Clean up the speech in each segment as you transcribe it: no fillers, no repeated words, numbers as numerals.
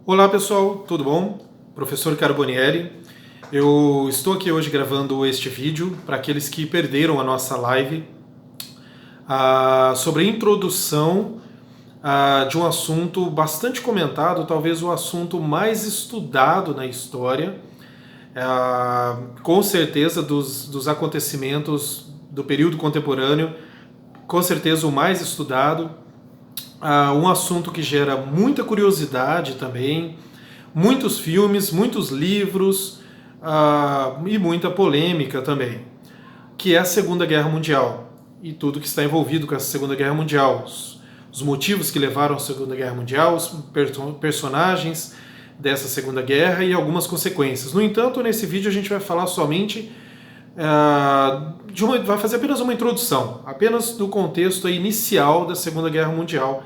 Olá pessoal, tudo bom? Professor Carbonieri. Eu estou aqui hoje gravando este vídeo para aqueles que perderam a nossa live sobre a introdução de um assunto bastante comentado, talvez o assunto mais estudado na história, com certeza dos acontecimentos do período contemporâneo, com certeza o mais estudado, um assunto que gera muita curiosidade também, muitos filmes, muitos livros e muita polêmica também, que é a Segunda Guerra Mundial e tudo que está envolvido com essa Segunda Guerra Mundial, os motivos que levaram à Segunda Guerra Mundial, os personagens dessa Segunda Guerra e algumas consequências. No entanto, nesse vídeo a gente vai falar somente vai fazer apenas uma introdução, apenas do contexto inicial da Segunda Guerra Mundial,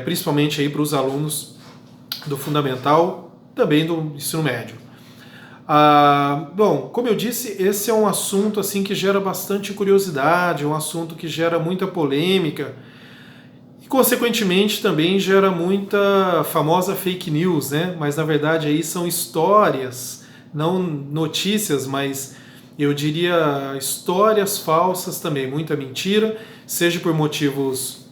principalmente aí para os alunos do fundamental, também do ensino médio. Bom, como eu disse, esse é um assunto assim que gera bastante curiosidade, um assunto que gera muita polêmica e, consequentemente, também gera muita famosa fake news, né? Mas na verdade aí são histórias, não notícias, mas eu diria histórias falsas também, muita mentira, seja por motivos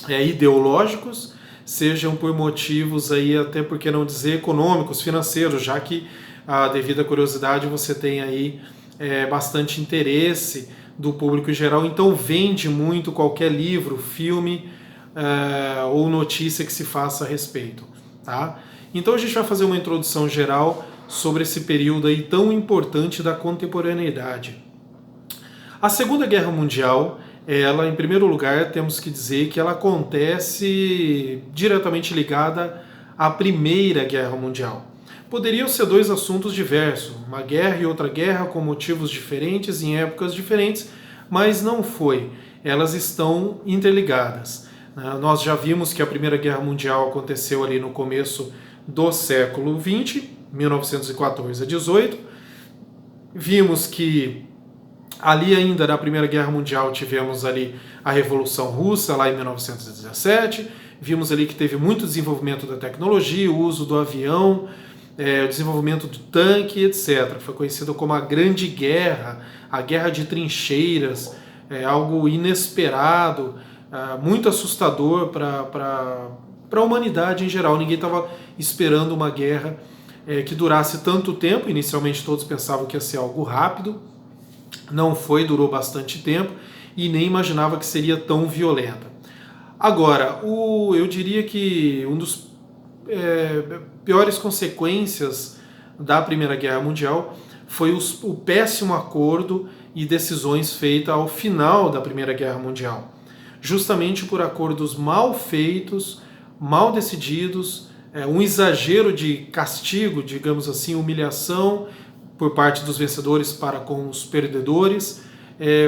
ideológicos, sejam por motivos aí, até por que não dizer, econômicos, financeiros, já que devido à curiosidade você tem aí bastante interesse do público em geral, então vende muito qualquer livro, filme ou notícia que se faça a respeito, tá? Então a gente vai fazer uma introdução geral sobre esse período aí tão importante da contemporaneidade. A Segunda Guerra Mundial, ela, em primeiro lugar, temos que dizer que ela acontece diretamente ligada à Primeira Guerra Mundial. Poderiam ser dois assuntos diversos, uma guerra e outra guerra com motivos diferentes em épocas diferentes, mas não foi. Elas estão interligadas. Nós já vimos que a Primeira Guerra Mundial aconteceu ali no começo do século XX, 1914 a 18. Vimos que ali ainda na Primeira Guerra Mundial tivemos ali a Revolução Russa, lá em 1917. Vimos ali que teve muito desenvolvimento da tecnologia, o uso do avião, o desenvolvimento do tanque, etc. Foi conhecido como a Grande Guerra, a Guerra de Trincheiras, algo inesperado, muito assustador para a humanidade em geral. Ninguém estava esperando uma guerra que durasse tanto tempo. Inicialmente todos pensavam que ia ser algo rápido, não foi, durou bastante tempo e nem imaginava que seria tão violenta. Agora, eu diria que um dos piores consequências da Primeira Guerra Mundial foi o péssimo acordo e decisões feitas ao final da Primeira Guerra Mundial. Justamente por acordos mal feitos, mal decididos, um exagero de castigo, digamos assim, humilhação por parte dos vencedores para com os perdedores,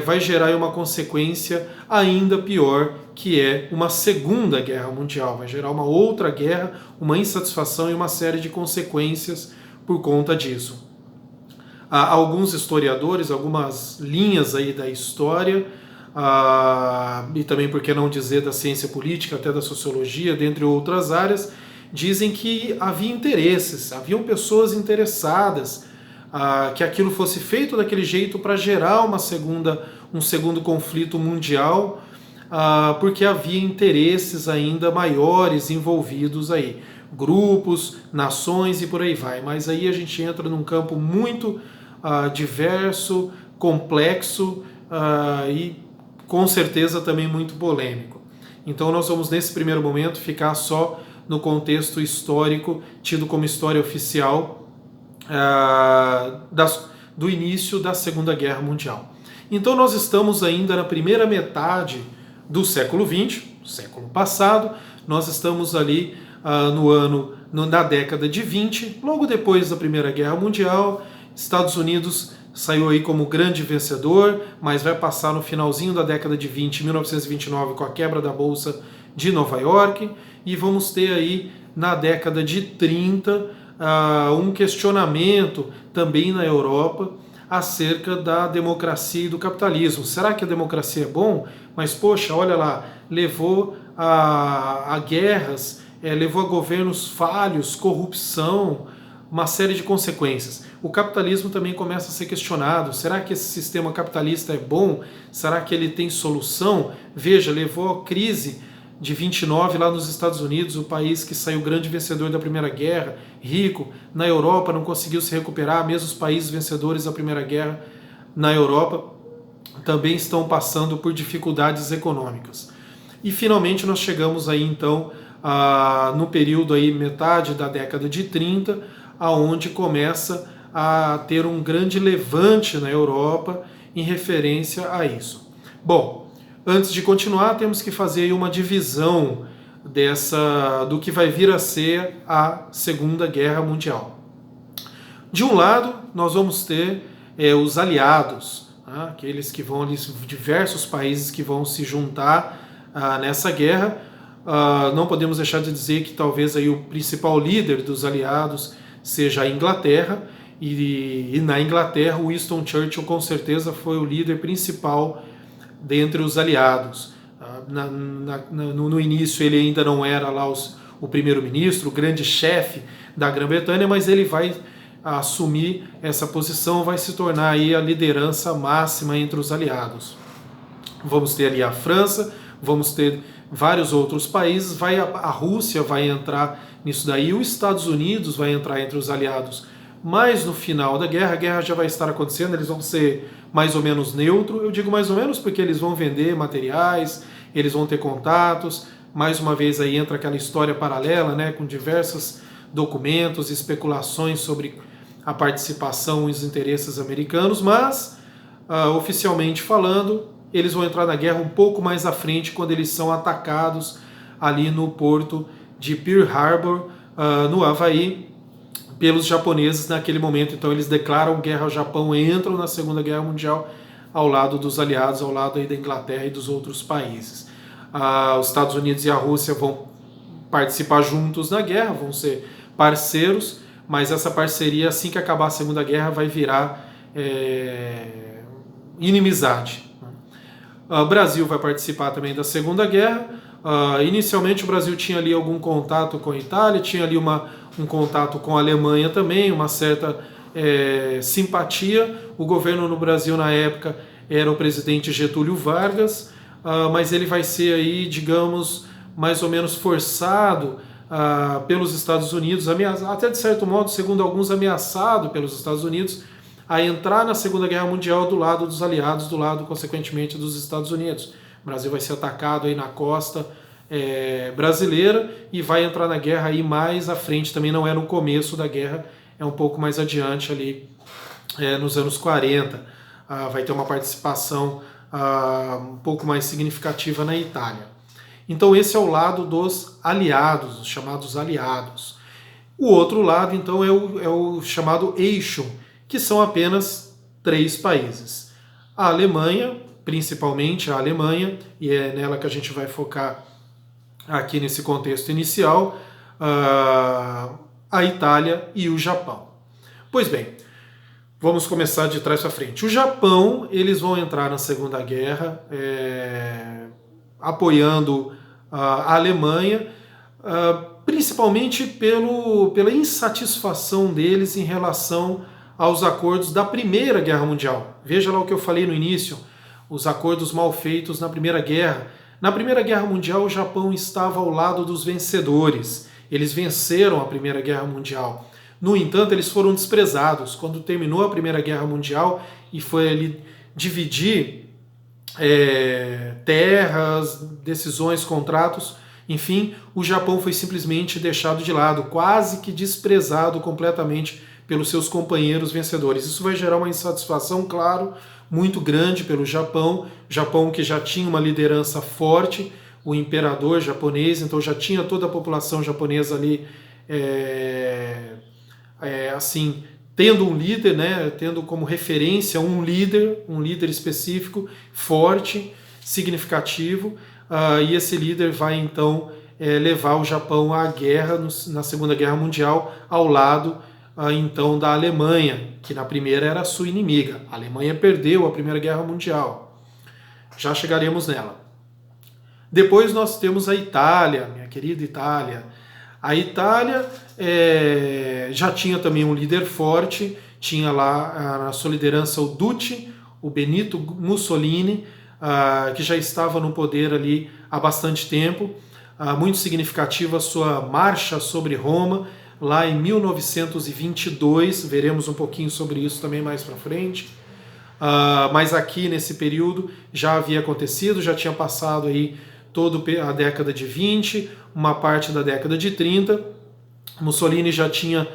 vai gerar uma consequência ainda pior, que é uma Segunda Guerra Mundial. Vai gerar uma outra guerra, uma insatisfação e uma série de consequências por conta disso. Há alguns historiadores, algumas linhas aí da história, e também, por que não dizer, da ciência política, até da sociologia, dentre outras áreas, dizem que havia interesses, haviam pessoas interessadas que aquilo fosse feito daquele jeito para gerar um segundo conflito mundial, porque havia interesses ainda maiores envolvidos aí, grupos, nações e por aí vai. Mas aí a gente entra num campo muito diverso, complexo e com certeza também muito polêmico. Então nós vamos nesse primeiro momento ficar só no contexto histórico, tido como história oficial do início da Segunda Guerra Mundial. Então nós estamos ainda na primeira metade do século XX, século passado. Nós estamos ali na década de 20, logo depois da Primeira Guerra Mundial. Estados Unidos saiu aí como grande vencedor, mas vai passar no finalzinho da década de 20, 1929, com a quebra da Bolsa de Nova York, e vamos ter aí na década de 30 um questionamento também na Europa acerca da democracia e do capitalismo. Será que a democracia é bom? Mas poxa, olha lá, levou a guerras levou a governos falhos, corrupção, uma série de consequências. O capitalismo também começa a ser questionado. Será que esse sistema capitalista é bom? Será que ele tem solução? Veja, levou à crise de 29 lá nos Estados Unidos, o país que saiu grande vencedor da Primeira Guerra, rico. Na Europa não conseguiu se recuperar, mesmo os países vencedores da Primeira Guerra na Europa também estão passando por dificuldades econômicas. E finalmente nós chegamos aí então no período aí metade da década de 30, aonde começa a ter um grande levante na Europa em referência a isso. Bom, antes de continuar, temos que fazer aí uma divisão do que vai vir a ser a Segunda Guerra Mundial. De um lado, nós vamos ter os aliados, aqueles que vão ali, diversos países que vão se juntar nessa guerra. Não podemos deixar de dizer que talvez aí o principal líder dos aliados seja a Inglaterra, e na Inglaterra o Winston Churchill com certeza foi o líder principal dentre os aliados. No início ele ainda não era lá o primeiro-ministro, o grande chefe da Grã-Bretanha, mas ele vai assumir essa posição, vai se tornar aí a liderança máxima entre os aliados. Vamos ter ali a França, vamos ter vários outros países, a Rússia vai entrar nisso daí, os Estados Unidos vai entrar entre os aliados. Mas no final da guerra, a guerra já vai estar acontecendo, eles vão ser mais ou menos neutro. Eu digo mais ou menos porque eles vão vender materiais, eles vão ter contatos. Mais uma vez aí entra aquela história paralela, né, com diversos documentos, especulações sobre a participação e os interesses americanos, mas oficialmente falando, eles vão entrar na guerra um pouco mais à frente, quando eles são atacados ali no porto de Pearl Harbor, no Havaí, pelos japoneses naquele momento. Então eles declaram guerra ao Japão, entram na Segunda Guerra Mundial ao lado dos aliados, ao lado aí da Inglaterra e dos outros países. Os Estados Unidos e a Rússia vão participar juntos na guerra, vão ser parceiros, mas essa parceria, assim que acabar a Segunda Guerra, vai virar inimizade. O Brasil vai participar também da Segunda Guerra. Inicialmente o Brasil tinha ali algum contato com a Itália, tinha ali um contato com a Alemanha também, uma certa simpatia. O governo no Brasil na época era o presidente Getúlio Vargas, mas ele vai ser aí, digamos, mais ou menos forçado pelos Estados Unidos, até de certo modo, segundo alguns, ameaçado pelos Estados Unidos, a entrar na Segunda Guerra Mundial do lado dos aliados, do lado, consequentemente, dos Estados Unidos. O Brasil vai ser atacado aí na costa brasileira e vai entrar na guerra aí mais à frente, também não é no começo da guerra, é um pouco mais adiante ali, nos anos 40. Vai ter uma participação um pouco mais significativa na Itália. Então esse é o lado dos aliados, os chamados aliados. O outro lado, então, é o chamado eixo, que são apenas 3 países. A Alemanha, principalmente a Alemanha, e é nela que a gente vai focar aqui nesse contexto inicial, a Itália e o Japão. Pois bem, vamos começar de trás para frente. O Japão, eles vão entrar na Segunda Guerra, apoiando a Alemanha, principalmente pela insatisfação deles em relação aos acordos da Primeira Guerra Mundial. Veja lá o que eu falei no início, os acordos mal feitos na Primeira Guerra. Na Primeira Guerra Mundial, o Japão estava ao lado dos vencedores. Eles venceram a Primeira Guerra Mundial. No entanto, eles foram desprezados. Quando terminou a Primeira Guerra Mundial e foi ali dividir terras, decisões, contratos, enfim, o Japão foi simplesmente deixado de lado, quase que desprezado completamente pelos seus companheiros vencedores. Isso vai gerar uma insatisfação, claro, muito grande pelo Japão que já tinha uma liderança forte, o imperador japonês, então já tinha toda a população japonesa ali, assim, tendo um líder, né, tendo como referência um líder específico, forte, significativo, e esse líder vai então levar o Japão à guerra, na Segunda Guerra Mundial, ao lado então da Alemanha, que na primeira era sua inimiga. A Alemanha perdeu a Primeira Guerra Mundial. Já chegaremos nela. Depois nós temos a Itália, minha querida Itália. A Itália já tinha também um líder forte, tinha lá na sua liderança o Duce, o Benito Mussolini, que já estava no poder ali há bastante tempo. Muito significativa a sua marcha sobre Roma, lá em 1922, veremos um pouquinho sobre isso também mais para frente. Mas aqui nesse período já havia acontecido, já tinha passado aí toda a década de 20, uma parte da década de 30. Mussolini já tinha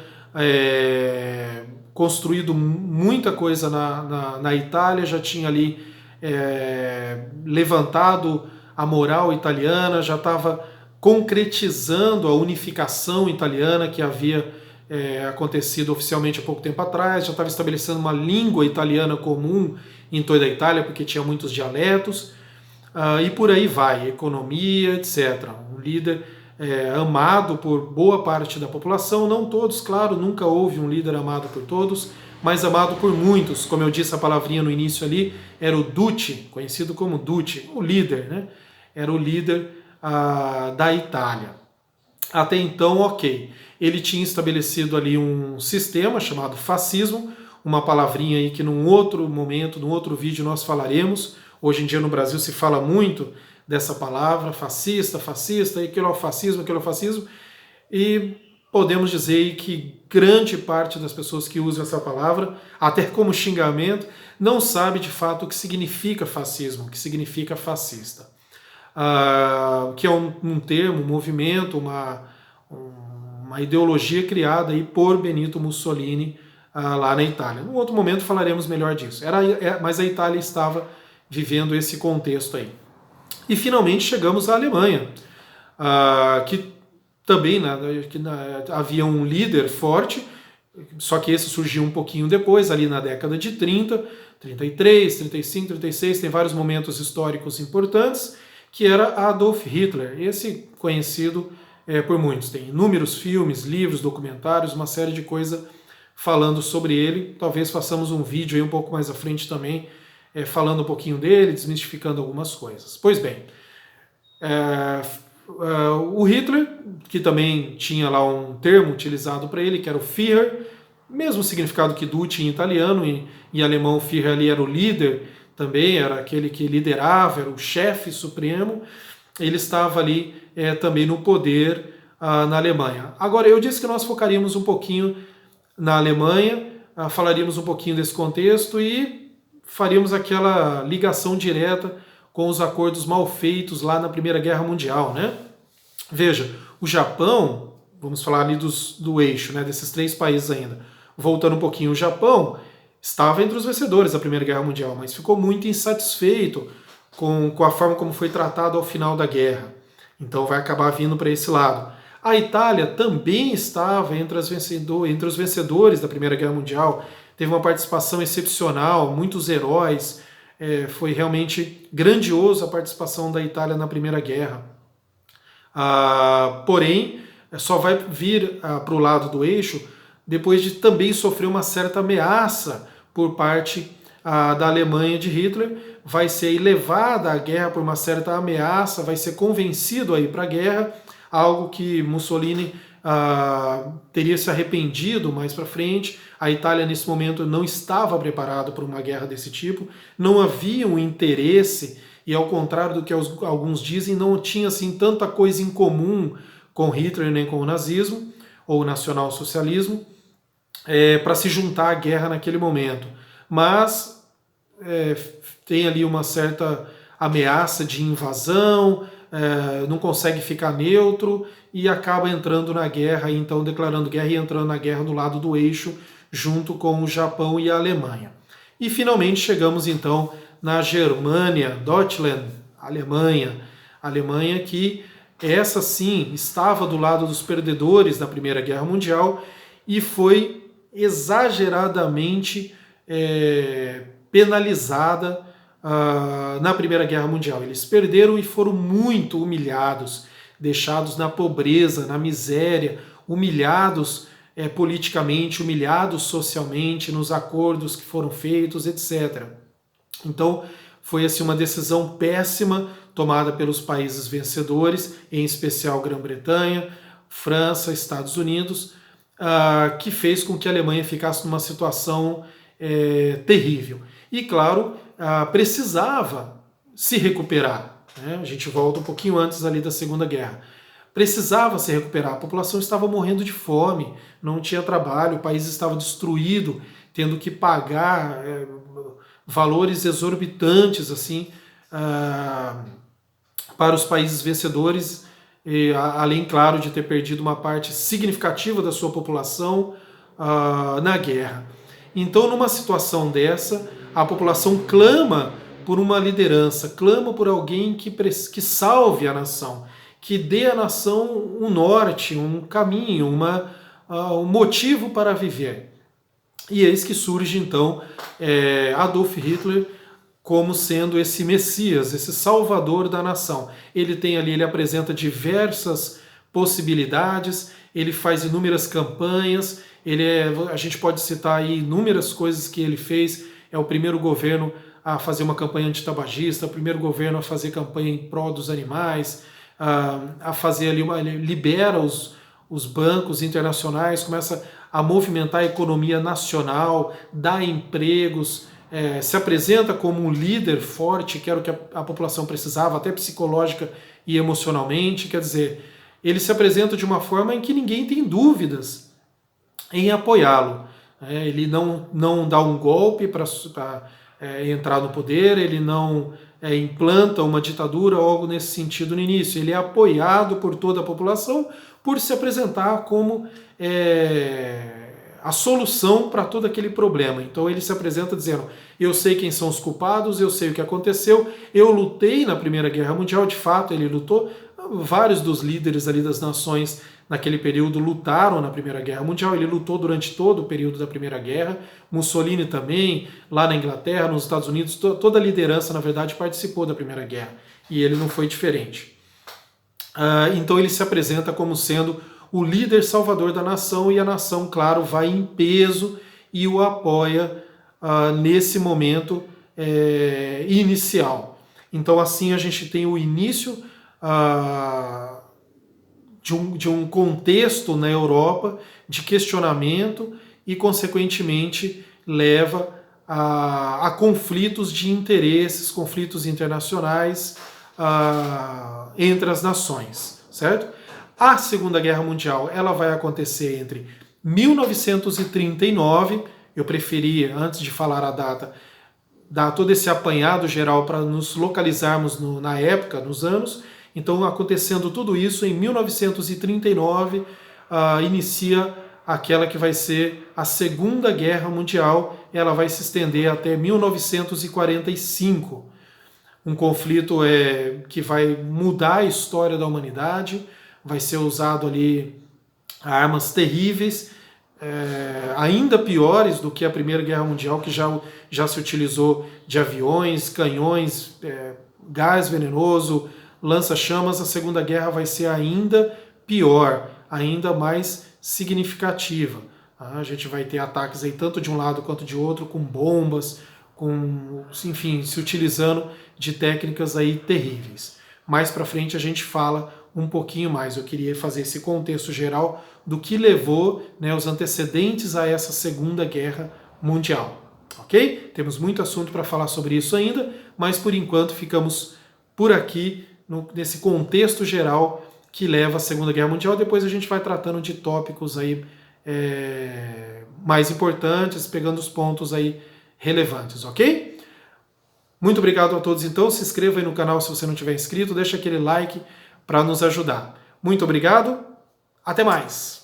construído muita coisa na Itália, já tinha ali levantado a moral italiana, já estava concretizando a unificação italiana que havia acontecido oficialmente há pouco tempo atrás, já estava estabelecendo uma língua italiana comum em toda a Itália, porque tinha muitos dialetos, e por aí vai, economia, etc. Um líder amado por boa parte da população, não todos, claro, nunca houve um líder amado por todos, mas amado por muitos. Como eu disse a palavrinha no início ali, era o Duce, conhecido como Duce, o líder, né? Era o líder da Itália. Até então, ok. Ele tinha estabelecido ali um sistema chamado fascismo, uma palavrinha aí que num outro momento, num outro vídeo nós falaremos. Hoje em dia no Brasil se fala muito dessa palavra, fascista, aquilo é o fascismo, e podemos dizer que grande parte das pessoas que usam essa palavra, até como xingamento, não sabe de fato o que significa fascismo, o que significa fascista. Que é um termo, um movimento, uma ideologia criada aí por Benito Mussolini lá na Itália. Num outro momento falaremos melhor disso. Mas a Itália estava vivendo esse contexto aí. E finalmente chegamos à Alemanha, que também havia um líder forte, só que esse surgiu um pouquinho depois, ali na década de 30, 33, 35, 36, tem vários momentos históricos importantes, que era Adolf Hitler, esse conhecido por muitos. Tem inúmeros filmes, livros, documentários, uma série de coisas falando sobre ele. Talvez façamos um vídeo aí um pouco mais à frente também, falando um pouquinho dele, desmistificando algumas coisas. Pois bem, o Hitler, que também tinha lá um termo utilizado para ele, que era o Führer, mesmo significado que Duce em italiano, em alemão o Führer ali era o líder, também era aquele que liderava, era o chefe supremo, ele estava ali também no poder na Alemanha. Agora, eu disse que nós focaríamos um pouquinho na Alemanha, falaríamos um pouquinho desse contexto e faríamos aquela ligação direta com os acordos mal feitos lá na Primeira Guerra Mundial, né? Veja, o Japão, vamos falar ali do eixo, né, desses três países ainda. Voltando um pouquinho, o Japão estava entre os vencedores da Primeira Guerra Mundial, mas ficou muito insatisfeito com a forma como foi tratado ao final da guerra. Então vai acabar vindo para esse lado. A Itália também estava entre os vencedores da Primeira Guerra Mundial, teve uma participação excepcional, muitos heróis, foi realmente grandioso a participação da Itália na Primeira Guerra. Porém, só vai vir para o lado do eixo depois de também sofrer uma certa ameaça por parte da Alemanha de Hitler, vai ser levada à guerra por uma certa ameaça, vai ser convencido a ir para a guerra, algo que Mussolini teria se arrependido mais para frente. A Itália nesse momento não estava preparada para uma guerra desse tipo, não havia um interesse, e ao contrário do que alguns dizem, não tinha assim tanta coisa em comum com Hitler nem com o nazismo ou o nacionalsocialismo para se juntar à guerra naquele momento. Mas tem ali uma certa ameaça de invasão, não consegue ficar neutro e acaba entrando na guerra, e então declarando guerra e entrando na guerra do lado do eixo, junto com o Japão e a Alemanha. E finalmente chegamos então na Germânia, Deutschland, Alemanha que essa sim estava do lado dos perdedores da Primeira Guerra Mundial e foi exageradamente penalizada na Primeira Guerra Mundial. Eles perderam e foram muito humilhados, deixados na pobreza, na miséria, humilhados politicamente, humilhados socialmente, nos acordos que foram feitos, etc. Então, foi assim, uma decisão péssima tomada pelos países vencedores, em especial Grã-Bretanha. França, Estados Unidos, que fez com que a Alemanha ficasse numa situação terrível. E, claro, precisava se recuperar. Né? A gente volta um pouquinho antes ali da Segunda Guerra. Precisava se recuperar, a população estava morrendo de fome, não tinha trabalho, o país estava destruído, tendo que pagar valores exorbitantes assim para os países vencedores, além, claro, de ter perdido uma parte significativa da sua população na guerra. Então, numa situação dessa, a população clama por uma liderança, clama por alguém que salve a nação, que dê à nação um norte, um caminho, um motivo para viver. E eis que surge, então, Adolf Hitler como sendo esse Messias, esse salvador da nação. Ele tem ali, ele apresenta diversas possibilidades, ele faz inúmeras campanhas, a gente pode citar aí inúmeras coisas que ele fez. É o primeiro governo a fazer uma campanha antitabagista, o primeiro governo a fazer campanha em prol dos animais, a fazer ali, ele libera os bancos internacionais, começa a movimentar a economia nacional, dá empregos, se apresenta como um líder forte, que era o que a população precisava, até psicológica e emocionalmente. Quer dizer, ele se apresenta de uma forma em que ninguém tem dúvidas em apoiá-lo. Ele não dá um golpe para entrar no poder, ele não implanta uma ditadura ou algo nesse sentido no início. Ele é apoiado por toda a população por se apresentar como a solução para todo aquele problema. Então ele se apresenta dizendo: eu sei quem são os culpados, eu sei o que aconteceu, eu lutei na Primeira Guerra Mundial. De fato, ele lutou. Vários dos líderes ali das nações naquele período lutaram na Primeira Guerra Mundial. Ele lutou durante todo o período da Primeira Guerra. Mussolini também, lá na Inglaterra, nos Estados Unidos, toda a liderança, na verdade, participou da Primeira Guerra. E ele não foi diferente. Então ele se apresenta como sendo o líder salvador da nação, e a nação, claro, vai em peso e o apoia nesse momento inicial. Então assim a gente tem o início de um contexto na Europa de questionamento e, consequentemente, leva a conflitos de interesses, conflitos internacionais entre as nações, certo? A Segunda Guerra Mundial ela vai acontecer entre 1939, eu preferia, antes de falar a data, dar todo esse apanhado geral para nos localizarmos na época, nos anos. Então, acontecendo tudo isso, em 1939, inicia aquela que vai ser a Segunda Guerra Mundial. Ela vai se estender até 1945. Um conflito que vai mudar a história da humanidade, vai ser usado ali armas terríveis, ainda piores do que a Primeira Guerra Mundial, que já se utilizou de aviões, canhões, gás venenoso, lança-chamas. A Segunda Guerra vai ser ainda pior, ainda mais significativa. A gente vai ter ataques aí tanto de um lado quanto de outro, com bombas, enfim, se utilizando de técnicas aí terríveis. Mais para frente a gente fala um pouquinho mais. Eu queria fazer esse contexto geral do que levou, né, os antecedentes a essa Segunda Guerra Mundial. Ok? Temos muito assunto para falar sobre isso ainda, mas por enquanto ficamos por aqui nesse contexto geral que leva à Segunda Guerra Mundial. Depois a gente vai tratando de tópicos aí mais importantes, pegando os pontos aí relevantes, ok? Muito obrigado a todos, então. Se inscreva aí no canal se você não tiver inscrito, deixa aquele like para nos ajudar. Muito obrigado, até mais!